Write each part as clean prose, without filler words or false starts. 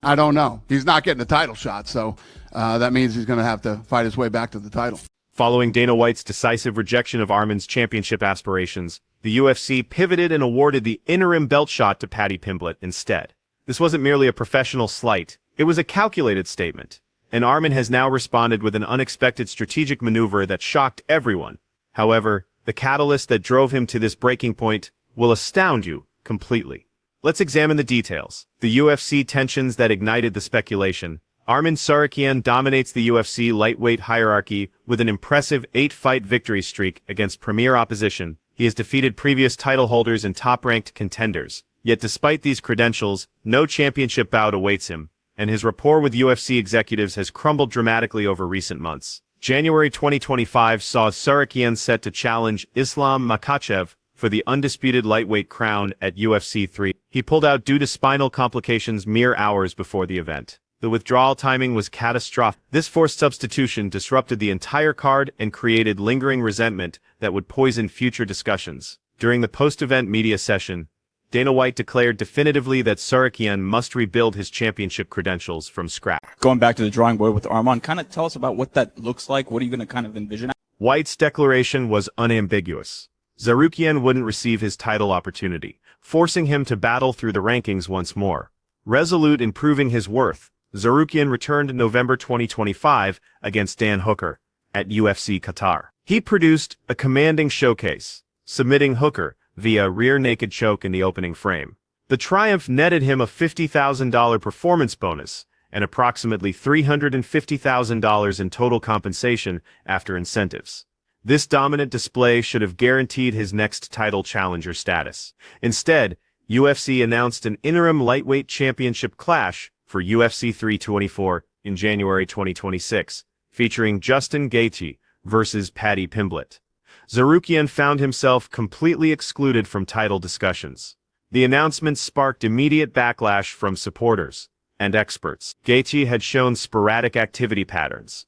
I don't know. He's not getting a title shot, so that means he's going to have to fight his way back to the title. Following Dana White's decisive rejection of Arman's championship aspirations, the UFC pivoted and awarded the interim belt shot to Paddy Pimblett instead. This wasn't merely a professional slight, it was a calculated statement, and Arman has now responded with an unexpected strategic maneuver that shocked everyone. However, the catalyst that drove him to this breaking point will astound you completely. Let's examine the details. The UFC tensions that ignited the speculation. Arman Tsarukyan dominates the UFC lightweight hierarchy with an impressive 8-fight victory streak against premier opposition. He has defeated previous title holders and top-ranked contenders. Yet despite these credentials, no championship bout awaits him, and his rapport with UFC executives has crumbled dramatically over recent months. January 2025 saw Tsarukyan set to challenge Islam Makhachev for the undisputed lightweight crown at UFC 3. He pulled out due to spinal complications mere hours before the event. The withdrawal timing was catastrophic. This forced substitution disrupted the entire card and created lingering resentment that would poison future discussions. During the post-event media session, Dana White declared definitively that Tsarukyan must rebuild his championship credentials from scratch. Going back to the drawing board with Arman, kind of tell us about what that looks like. What are you going to kind of envision? White's declaration was unambiguous. Tsarukyan wouldn't receive his title opportunity, forcing him to battle through the rankings once more. Resolute in proving his worth, Tsarukyan returned in November 2025 against Dan Hooker at UFC Qatar. He produced a commanding showcase, submitting Hooker via rear naked choke in the opening frame. The triumph netted him a $50,000 performance bonus and approximately $350,000 in total compensation after incentives. This dominant display should have guaranteed his next title challenger status. Instead, UFC announced an interim lightweight championship clash for UFC 324 in January 2026, featuring Justin Gaethje versus Paddy Pimblett. Tsarukyan found himself completely excluded from title discussions. The announcement sparked immediate backlash from supporters and experts. Gaethje had shown sporadic activity patterns.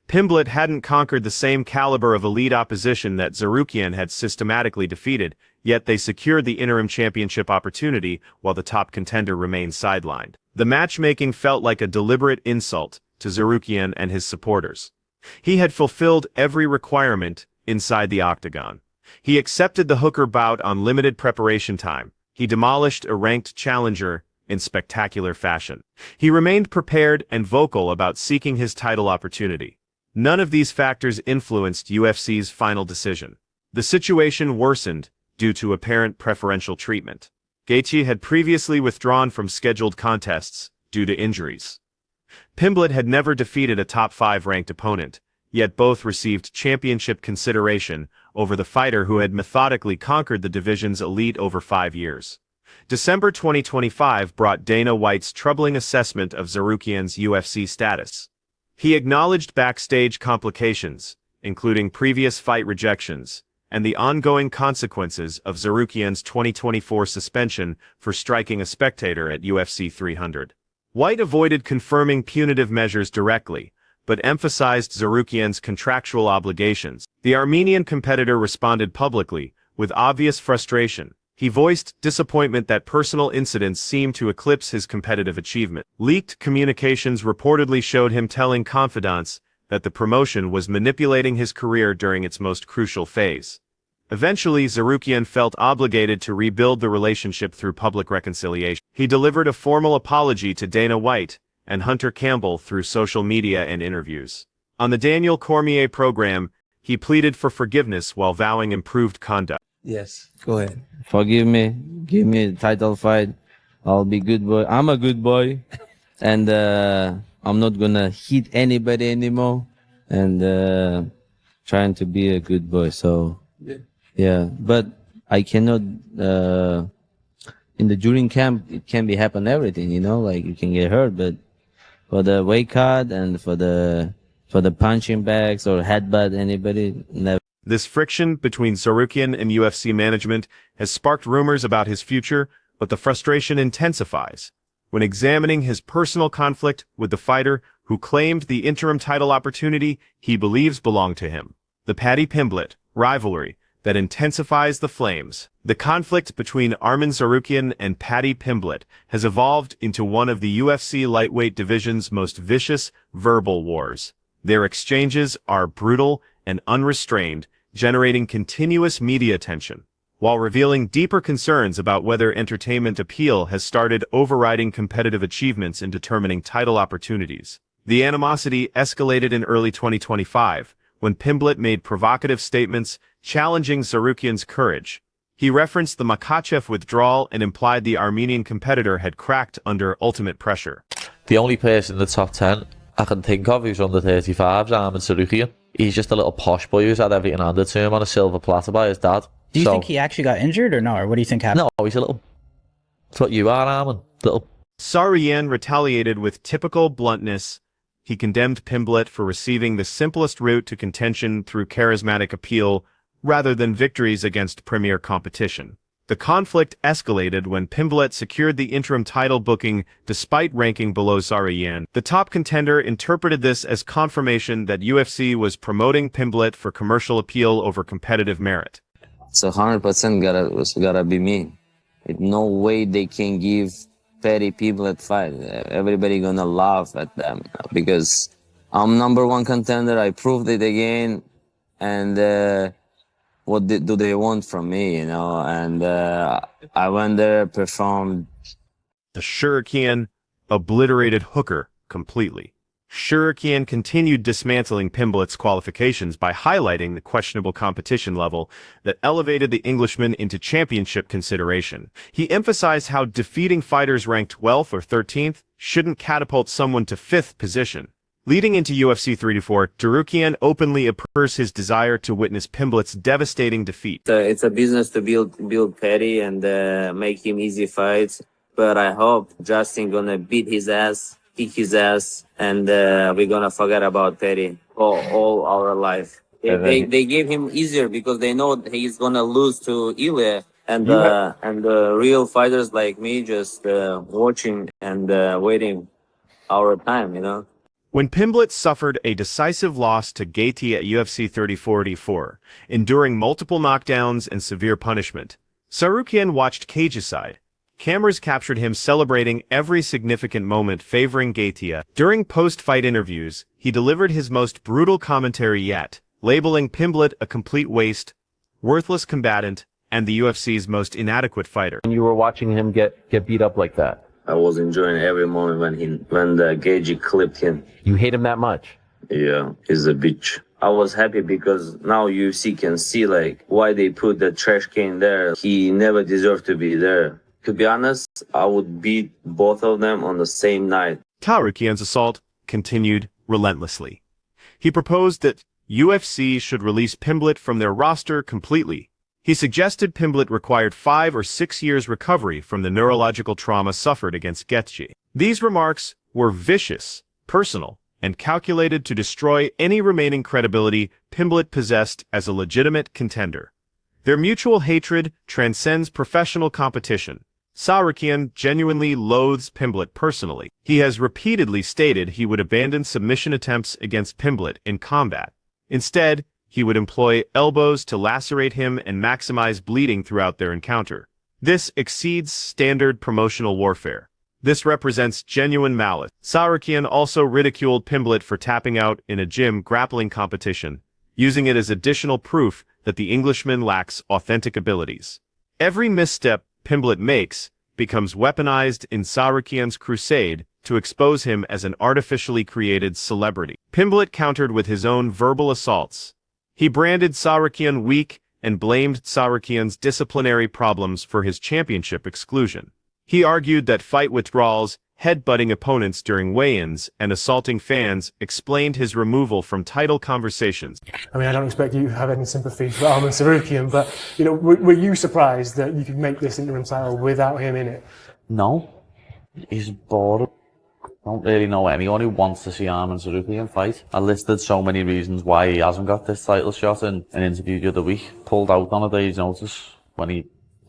Pimblett hadn't conquered the same caliber of elite opposition that Tsarukyan had systematically defeated, yet they secured the interim championship opportunity while the top contender remained sidelined. The matchmaking felt like a deliberate insult to Tsarukyan and his supporters. He had fulfilled every requirement inside the octagon. He accepted the Hooker bout on limited preparation time. He demolished a ranked challenger in spectacular fashion. He remained prepared and vocal about seeking his title opportunity. None of these factors influenced UFC's final decision. The situation worsened due to apparent preferential treatment. Gaethje had previously withdrawn from scheduled contests due to injuries. Pimblett had never defeated a top-5 ranked opponent, yet both received championship consideration over the fighter who had methodically conquered the division's elite over 5 years. December 2025 brought Dana White's troubling assessment of Tsarukyan's UFC status. He acknowledged backstage complications, including previous fight rejections, and the ongoing consequences of Tsarukyan's 2024 suspension for striking a spectator at UFC 300. White avoided confirming punitive measures directly, but emphasized Tsarukyan's contractual obligations. The Armenian competitor responded publicly, with obvious frustration. He voiced disappointment that personal incidents seemed to eclipse his competitive achievement. Leaked communications reportedly showed him telling confidants that the promotion was manipulating his career during its most crucial phase. Eventually, Tsarukyan felt obligated to rebuild the relationship through public reconciliation. He delivered a formal apology to Dana White and Hunter Campbell through social media and interviews. On the Daniel Cormier program, he pleaded for forgiveness while vowing improved conduct. Yes, go ahead. Forgive me, give me a title fight. I'll be good boy. I'm a good boy, and I'm not gonna hit anybody anymore. And trying to be a good boy. So yeah, but I cannot. In the during camp, it can be happen everything, you know, like you can get hurt. But for the weight cut and for the punching bags or headbutt anybody, never. This friction between Tsarukyan and UFC management has sparked rumors about his future, but the frustration intensifies when examining his personal conflict with the fighter who claimed the interim title opportunity he believes belonged to him. The Paddy Pimblett rivalry that intensifies the flames. The conflict between Arman Tsarukyan and Paddy Pimblett has evolved into one of the UFC lightweight division's most vicious verbal wars. Their exchanges are brutal and unrestrained, generating continuous media attention, while revealing deeper concerns about whether entertainment appeal has started overriding competitive achievements in determining title opportunities. The animosity escalated in early 2025, when Pimblett made provocative statements challenging Tsarukyan's courage. He referenced the Makhachev withdrawal and implied the Armenian competitor had cracked under ultimate pressure. The only person in the top 10 I can think of who's under 35 is Arman Tsarukyan. He's just a little posh boy who's had everything handed to him on a silver platter by his dad. Do you think he actually got injured or no? Or what do you think happened? No, he's a little... That's what you are, Arman. Little... Tsarukyan retaliated with typical bluntness. He condemned Pimblett for receiving the simplest route to contention through charismatic appeal rather than victories against premier competition. The conflict escalated when Pimblett secured the interim title booking despite ranking below Tsarukyan. The top contender interpreted this as confirmation that UFC was promoting Pimblett for commercial appeal over competitive merit. It's 100% gotta be me. No way they can give Paddy Pimblett fight. Everybody gonna laugh at them because I'm #1 contender. I proved it again, and what do they want from me, you know? And I went there, performed. The Tsarukyan obliterated Hooker completely. Tsarukyan continued dismantling Pimblett's qualifications by highlighting the questionable competition level that elevated the Englishman into championship consideration. He emphasized how defeating fighters ranked 12th or 13th shouldn't catapult someone to 5th position. Leading into UFC 3-4, Tsarukyan openly approves his desire to witness Pimblett's devastating defeat. It's a business to build Paddy and make him easy fights, but I hope Justin gonna beat his ass, kick his ass, and we're gonna forget about Paddy all our life. They gave him easier because they know he's gonna lose to Ilya, and real fighters like me just watching and waiting our time, you know. When Pimblett suffered a decisive loss to Gaethje at UFC 34, enduring multiple knockdowns and severe punishment, Tsarukyan watched cageaside. Cameras captured him celebrating every significant moment favoring Gaethje. During post-fight interviews, he delivered his most brutal commentary yet, labeling Pimblett a complete waste, worthless combatant, and the UFC's most inadequate fighter. You were watching him get beat up like that. I was enjoying every moment when the Gaethje clipped him. You hate him that much? Yeah, he's a bitch. I was happy because now UFC can see like why they put the trash can there. He never deserved to be there. To be honest, I would beat both of them on the same night. Tsarukyan's assault continued relentlessly. He proposed that UFC should release Pimblett from their roster completely. He suggested Pimblett required 5 or 6 years recovery from the neurological trauma suffered against Gaethje. These remarks were vicious, personal, and calculated to destroy any remaining credibility Pimblett possessed as a legitimate contender. Their mutual hatred transcends professional competition. Tsarukyan genuinely loathes Pimblett personally. He has repeatedly stated he would abandon submission attempts against Pimblett in combat. Instead, he would employ elbows to lacerate him and maximize bleeding throughout their encounter. This exceeds standard promotional warfare. This represents genuine malice. Tsarukyan also ridiculed Pimblett for tapping out in a gym grappling competition, using it as additional proof that the Englishman lacks authentic abilities. Every misstep Pimblett makes becomes weaponized in Tsarukyan's crusade to expose him as an artificially created celebrity. Pimblett countered with his own verbal assaults. He branded Tsarukyan weak and blamed Tsarukyan's disciplinary problems for his championship exclusion. He argued that fight withdrawals, headbutting opponents during weigh-ins, and assaulting fans explained his removal from title conversations. I mean, I don't expect you to have any sympathy for Arman Tsarukyan, but, you know, were you surprised that you could make this interim title without him in it? No. He's bored. I don't really know anyone who wants to see Arman Tsarukyan fight. I listed so many reasons why he hasn't got this title shot in an interview the other week. Pulled out on a day's notice when he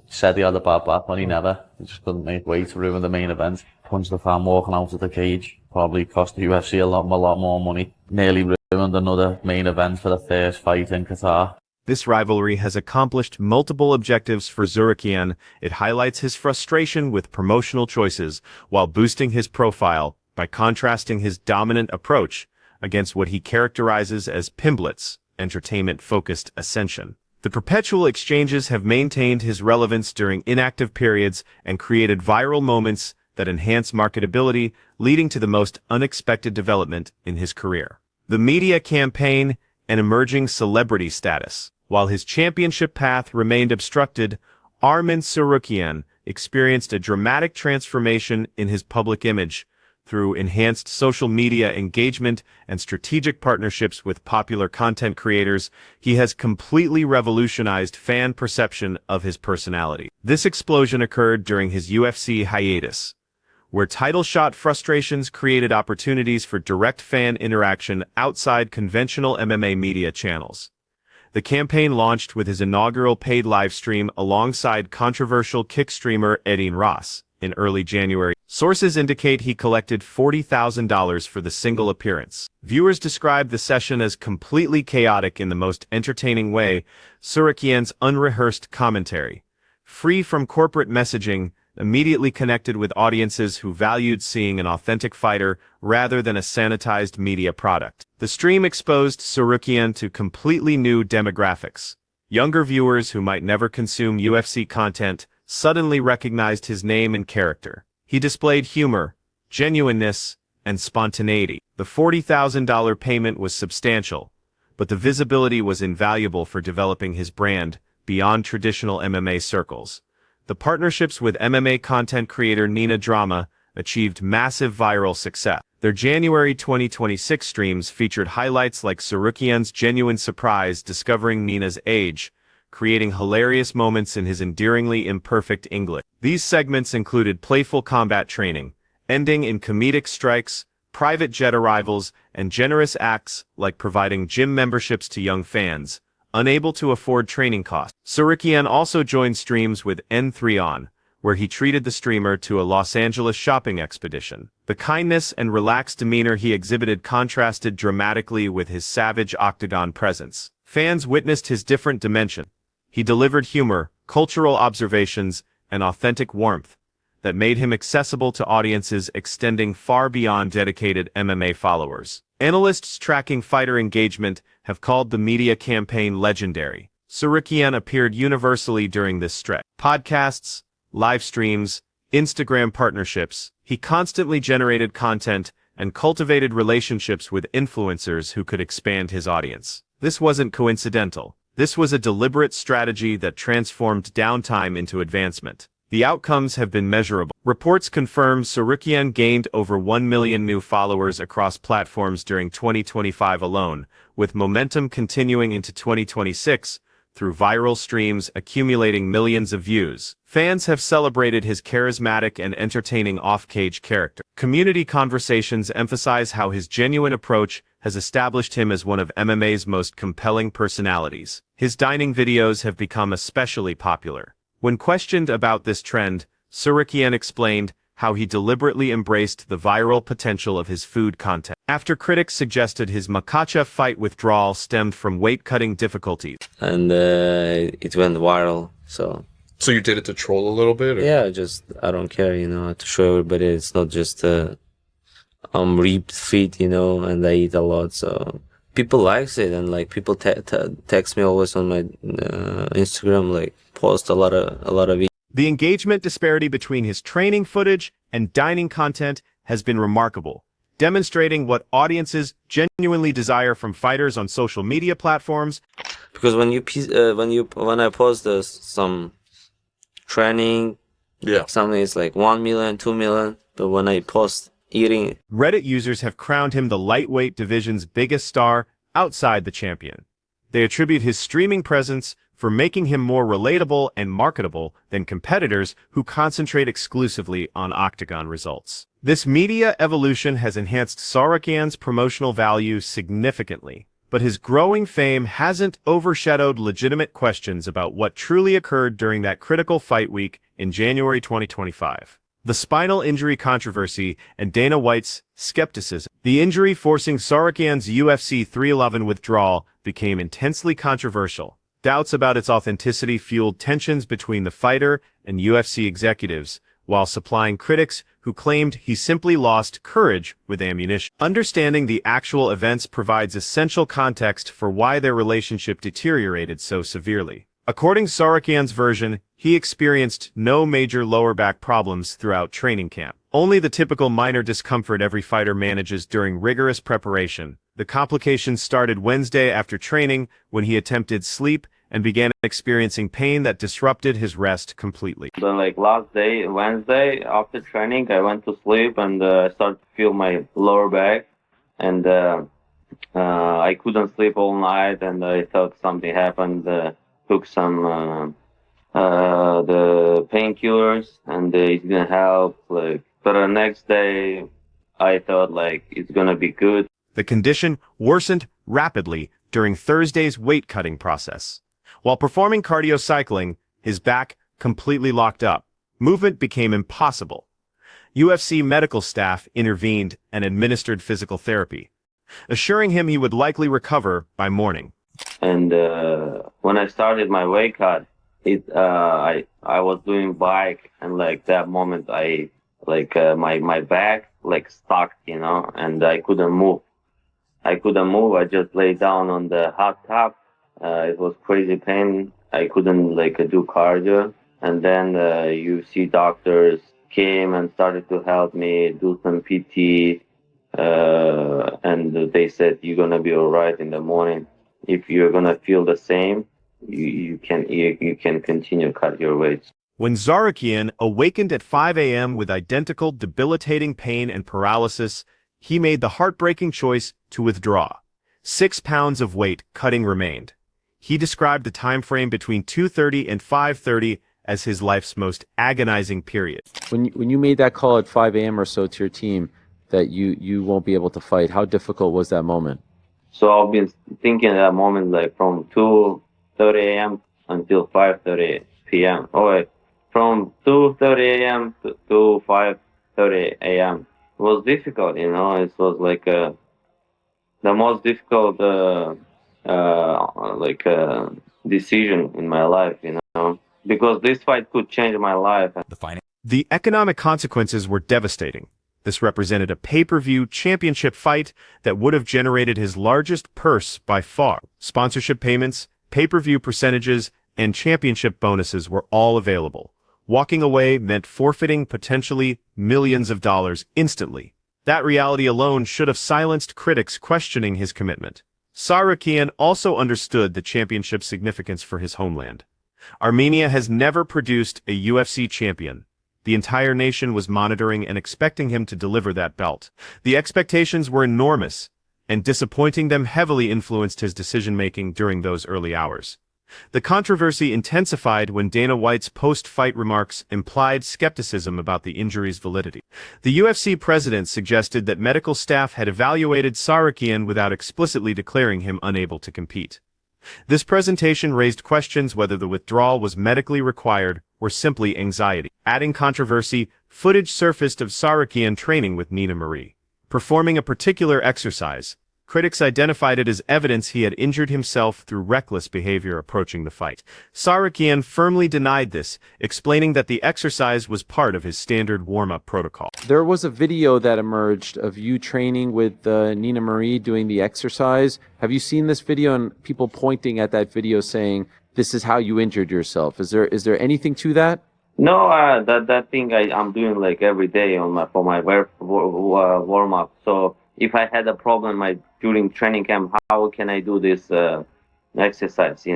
said he had a bad back, when he never. He just couldn't make way to ruin the main event. Punched the fan walking out of the cage. Probably cost the UFC a lot more money. Nearly ruined another main event for the first fight in Qatar. This rivalry has accomplished multiple objectives for Tsarukyan. It highlights his frustration with promotional choices while boosting his profile by contrasting his dominant approach against what he characterizes as Pimblett's entertainment-focused ascension. The perpetual exchanges have maintained his relevance during inactive periods and created viral moments that enhance marketability, leading to the most unexpected development in his career. The media campaign and emerging celebrity status. While his championship path remained obstructed, Arman Tsarukyan experienced a dramatic transformation in his public image through enhanced social media engagement and strategic partnerships with popular content creators. He has completely revolutionized fan perception of his personality. This explosion occurred during his UFC hiatus, where title shot frustrations created opportunities for direct fan interaction outside conventional MMA media channels. The campaign launched with his inaugural paid livestream alongside controversial kick streamer Edin Ross in early January. Sources indicate he collected $40,000 for the single appearance. Viewers described the session as completely chaotic in the most entertaining way. Tsarukyan's unrehearsed commentary, free from corporate messaging, immediately connected with audiences who valued seeing an authentic fighter rather than a sanitized media product. The stream exposed Tsarukyan to completely new demographics. Younger viewers who might never consume UFC content suddenly recognized his name and character. He displayed humor, genuineness, and spontaneity. The $40,000 payment was substantial, but the visibility was invaluable for developing his brand beyond traditional MMA circles. The partnerships with MMA content creator Nina Drama achieved massive viral success. Their January 2026 streams featured highlights like Tsarukyan's genuine surprise discovering Nina's age, creating hilarious moments in his endearingly imperfect English. These segments included playful combat training, ending in comedic strikes, private jet arrivals, and generous acts like providing gym memberships to young fans unable to afford training costs. Tsarukyan also joined streams with N3On, where he treated the streamer to a Los Angeles shopping expedition. The kindness and relaxed demeanor he exhibited contrasted dramatically with his savage octagon presence. Fans witnessed his different dimension. He delivered humor, cultural observations, and authentic warmth that made him accessible to audiences extending far beyond dedicated MMA followers. Analysts tracking fighter engagement have called the media campaign legendary. Tsarukyan appeared universally during this stretch. Podcasts, live streams, Instagram partnerships. He constantly generated content and cultivated relationships with influencers who could expand his audience. This wasn't coincidental. This was a deliberate strategy that transformed downtime into advancement. The outcomes have been measurable. Reports confirm Tsarukyan gained over 1 million new followers across platforms during 2025 alone, with momentum continuing into 2026 through viral streams accumulating millions of views. Fans have celebrated his charismatic and entertaining off-cage character. Community conversations emphasize how his genuine approach has established him as one of MMA's most compelling personalities. His dining videos have become especially popular. When questioned about this trend, Tsarukyan explained how he deliberately embraced the viral potential of his food content. After critics suggested his Makhachev fight withdrawal stemmed from weight-cutting difficulties. And it went viral, so... So you did it to troll a little bit? Or? Yeah, I don't care, to show everybody it's not just I'm ripped fit, and I eat a lot, so... People likes it, and people text me always on my Instagram, post a lot of videos. The engagement disparity between his training footage and dining content has been remarkable, demonstrating what audiences genuinely desire from fighters on social media platforms. Because when I post some training, something is 1 million, 2 million, but when I post eating, Reddit users have crowned him the lightweight division's biggest star outside the champion. They attribute his streaming presence for making him more relatable and marketable than competitors who concentrate exclusively on octagon results. This media evolution has enhanced Tsarukyan's promotional value significantly, but his growing fame hasn't overshadowed legitimate questions about what truly occurred during that critical fight week in January 2025. The spinal injury controversy and Dana White's skepticism. The injury forcing Tsarukyan's UFC 311 withdrawal became intensely controversial, Doubts about its authenticity fueled tensions between the fighter and UFC executives, while supplying critics who claimed he simply lost courage with ammunition. Understanding the actual events provides essential context for why their relationship deteriorated so severely. According to Tsarukyan's version, he experienced no major lower back problems throughout training camp. Only the typical minor discomfort every fighter manages during rigorous preparation. The complications started Wednesday after training when he attempted sleep and began experiencing pain that disrupted his rest completely. Then last day, Wednesday, after training, I went to sleep and I started to feel my lower back, and I couldn't sleep all night, and I thought something happened. Took some the painkillers, and it didn't help. But the next day, I thought it's gonna be good. The condition worsened rapidly during Thursday's weight-cutting process. While performing cardio cycling, his back completely locked up. Movement became impossible. UFC medical staff intervened and administered physical therapy, assuring him he would likely recover by morning. And when I started my weight cut, I was doing bike, and that moment my back stuck, and I couldn't move. I I just lay down on the hot tub. It was crazy pain. I couldn't do cardio. And then UFC doctors came and started to help me do some PT. And they said, you're gonna be all right in the morning. If you're gonna feel the same, you can continue cut your weights. When Tsarukyan awakened at 5 a.m. with identical debilitating pain and paralysis, he made the heartbreaking choice to withdraw. 6 pounds of weight cutting remained. He described the time frame between 2:30 and 5:30 as his life's most agonizing period. When you made that call at 5 a.m. or so to your team that you won't be able to fight, how difficult was that moment? So I've been thinking that moment from 2:30 a.m. until 5:30 p.m. From 2:30 a.m. to 5:30 a.m. It was difficult, It was the most difficult decision in my life, because this fight could change my life. The economic consequences were devastating. This represented a pay-per-view championship fight that would have generated his largest purse by far. Sponsorship payments, pay-per-view percentages, and championship bonuses were all available. Walking away meant forfeiting potentially millions of dollars instantly. That reality alone should have silenced critics questioning his commitment. Tsarukyan also understood the championship's significance for his homeland. Armenia has never produced a UFC champion. The entire nation was monitoring and expecting him to deliver that belt. The expectations were enormous, and disappointing them heavily influenced his decision-making during those early hours. The controversy intensified when Dana White's post-fight remarks implied skepticism about the injury's validity. The UFC president suggested that medical staff had evaluated Tsarukyan without explicitly declaring him unable to compete. This presentation raised questions whether the withdrawal was medically required or simply anxiety. Adding controversy, footage surfaced of Tsarukyan training with Nina Marie, performing a particular exercise. Critics identified it as evidence he had injured himself through reckless behavior approaching the fight. Tsarukyan firmly denied this, explaining that the exercise was part of his standard warm-up protocol. There was a video that emerged of you training with Nina Marie doing the exercise. Have you seen this video and people pointing at that video saying, this is how you injured yourself? Is there anything to that? No, that thing I'm doing every day for my warm-up. So if I had a problem during training camp, how can I do this exercise?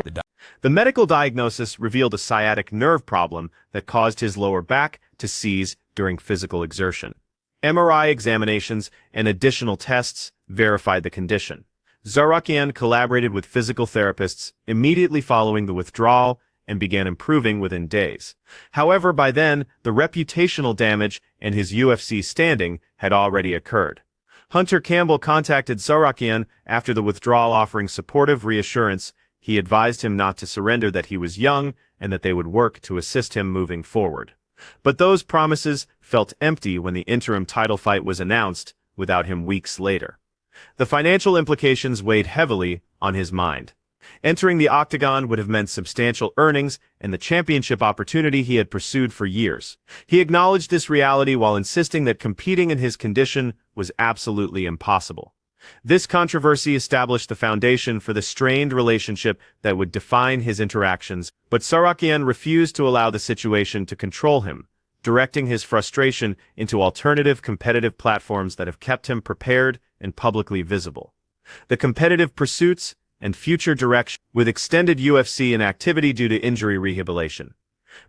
The medical diagnosis revealed a sciatic nerve problem that caused his lower back to seize during physical exertion. MRI examinations and additional tests verified the condition. Tsarukyan collaborated with physical therapists immediately following the withdrawal and began improving within days. However, by then, the reputational damage and his UFC standing had already occurred. Hunter Campbell contacted Tsarukyan after the withdrawal, offering supportive reassurance. He advised him not to surrender, that he was young, and that they would work to assist him moving forward. But those promises felt empty when the interim title fight was announced without him weeks later. The financial implications weighed heavily on his mind. Entering the octagon would have meant substantial earnings and the championship opportunity he had pursued for years. He acknowledged this reality while insisting that competing in his condition was absolutely impossible. This controversy established the foundation for the strained relationship that would define his interactions, but Tsarukyan refused to allow the situation to control him, directing his frustration into alternative competitive platforms that have kept him prepared and publicly visible. The competitive pursuits and future direction, with extended UFC inactivity due to injury rehabilitation,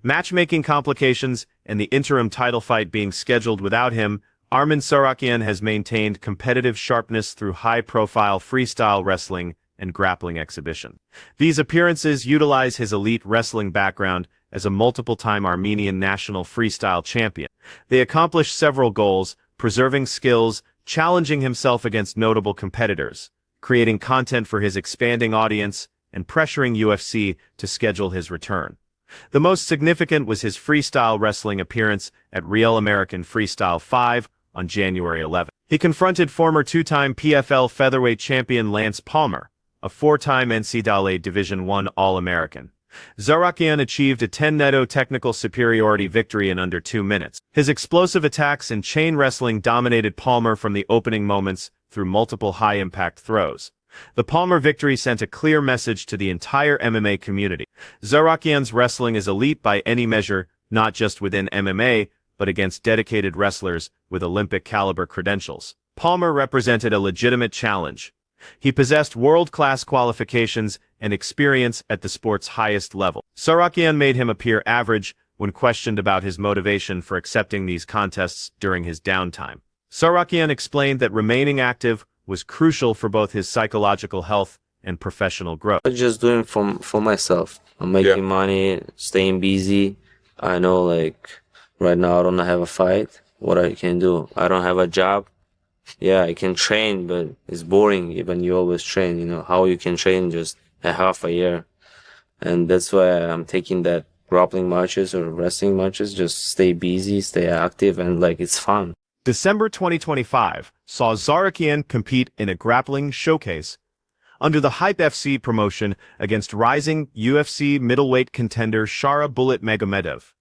matchmaking complications, and the interim title fight being scheduled without him, Arman Tsarukyan has maintained competitive sharpness through high-profile freestyle wrestling and grappling exhibition. These appearances utilize his elite wrestling background as a multiple-time Armenian national freestyle champion. They accomplish several goals, preserving skills, challenging himself against notable competitors, creating content for his expanding audience, and pressuring UFC to schedule his return. The most significant was his freestyle wrestling appearance at Real American Freestyle 5 on January 11. He confronted former two-time PFL featherweight champion Lance Palmer, a four-time NCAA Division I All-American. Tsarukyan achieved a 10-netto technical superiority victory in under 2 minutes. His explosive attacks and chain wrestling dominated Palmer from the opening moments through multiple high-impact throws. The Palmer victory sent a clear message to the entire MMA community. Tsarukyan's wrestling is elite by any measure, not just within MMA, but against dedicated wrestlers with Olympic-caliber credentials. Palmer represented a legitimate challenge. He possessed world-class qualifications and experience at the sport's highest level. Tsarukyan made him appear average when questioned about his motivation for accepting these contests during his downtime. Tsarukyan explained that remaining active was crucial for both his psychological health and professional growth. I'm just doing for myself. I'm making money, staying busy. I know, like, right now I don't have a fight. What I can do? I don't have a job. Yeah, I can train, but it's boring when you always train. You know, how you can train just a half a year. And that's why I'm taking that grappling matches or wrestling matches. Just stay busy, stay active, and, like, it's fun. December 2025 saw Tsarukyan compete in a grappling showcase under the Hype FC promotion against rising UFC middleweight contender Shara Bullet Magomedov.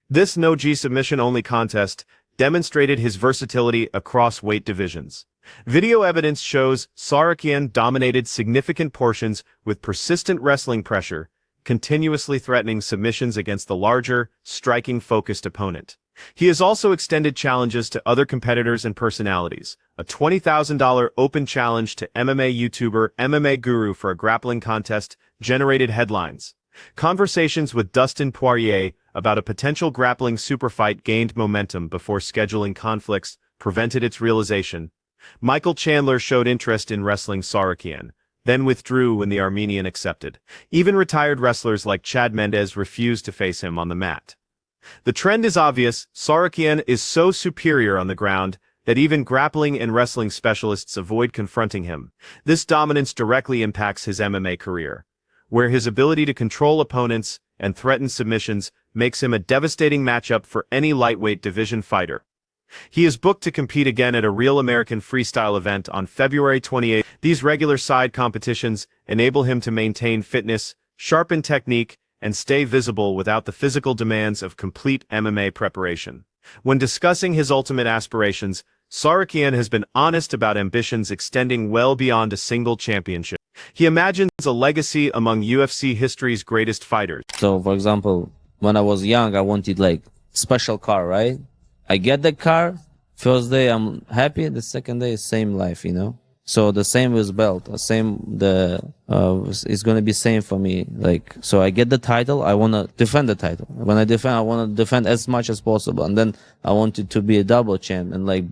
This no-G submission-only contest demonstrated his versatility across weight divisions. Video evidence shows Tsarukyan dominated significant portions with persistent wrestling pressure, continuously threatening submissions against the larger, striking-focused opponent. He has also extended challenges to other competitors and personalities. A $20,000 open challenge to MMA YouTuber MMA Guru for a grappling contest generated headlines. Conversations with Dustin Poirier about a potential grappling superfight gained momentum before scheduling conflicts prevented its realization. Michael Chandler showed interest in wrestling Tsarukyan, then withdrew when the Armenian accepted. Even retired wrestlers like Chad Mendes refused to face him on the mat. The trend is obvious. Tsarukyan is so superior on the ground that even grappling and wrestling specialists avoid confronting him. This dominance directly impacts his MMA career, where his ability to control opponents and threaten submissions makes him a devastating matchup for any lightweight division fighter. He is booked to compete again at a Real American Freestyle event on February 28. These regular side competitions enable him to maintain fitness, sharpen technique, and stay visible without the physical demands of complete MMA preparation. When discussing his ultimate aspirations, Tsarukyan has been honest about ambitions extending well beyond a single championship. He imagines a legacy among UFC history's greatest fighters. So, for example, when I was young, I wanted like special car, right? I get the car, first day I'm happy, the second day same life, you know? So the same with belt, it's gonna be same for me. Like, so I get the title, I wanna defend the title. When I defend, I wanna defend as much as possible, and then I want it to be a double champ and like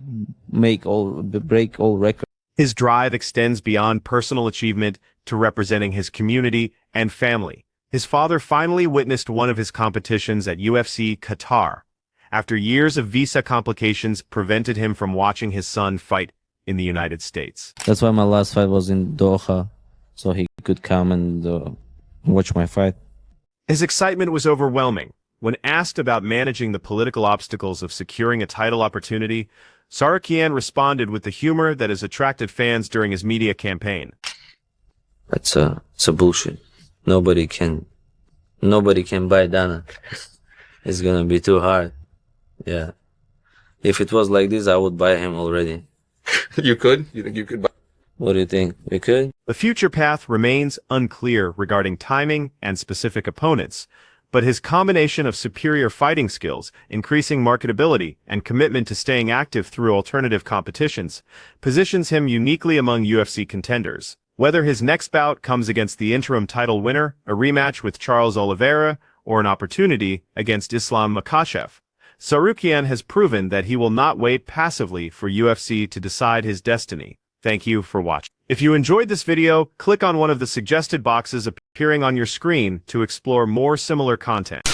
break all records. His drive extends beyond personal achievement to representing his community and family. His father finally witnessed one of his competitions at UFC Qatar, after years of visa complications prevented him from watching his son fight in the United States. That's why my last fight was in Doha, so he could come and watch my fight. His excitement was overwhelming. When asked about managing the political obstacles of securing a title opportunity, Tsarukyan responded with the humor that has attracted fans during his media campaign. It's a bullshit. Nobody can buy Dana. It's gonna be too hard. Yeah. If it was like this, I would buy him already. You could? You think you could buy? What do you think? We could? The future path remains unclear regarding timing and specific opponents, but his combination of superior fighting skills, increasing marketability, and commitment to staying active through alternative competitions positions him uniquely among UFC contenders. Whether his next bout comes against the interim title winner, a rematch with Charles Oliveira, or an opportunity against Islam Makhachev, Tsarukyan has proven that he will not wait passively for UFC to decide his destiny. Thank you for watching. If you enjoyed this video, click on one of the suggested boxes appearing on your screen to explore more similar content.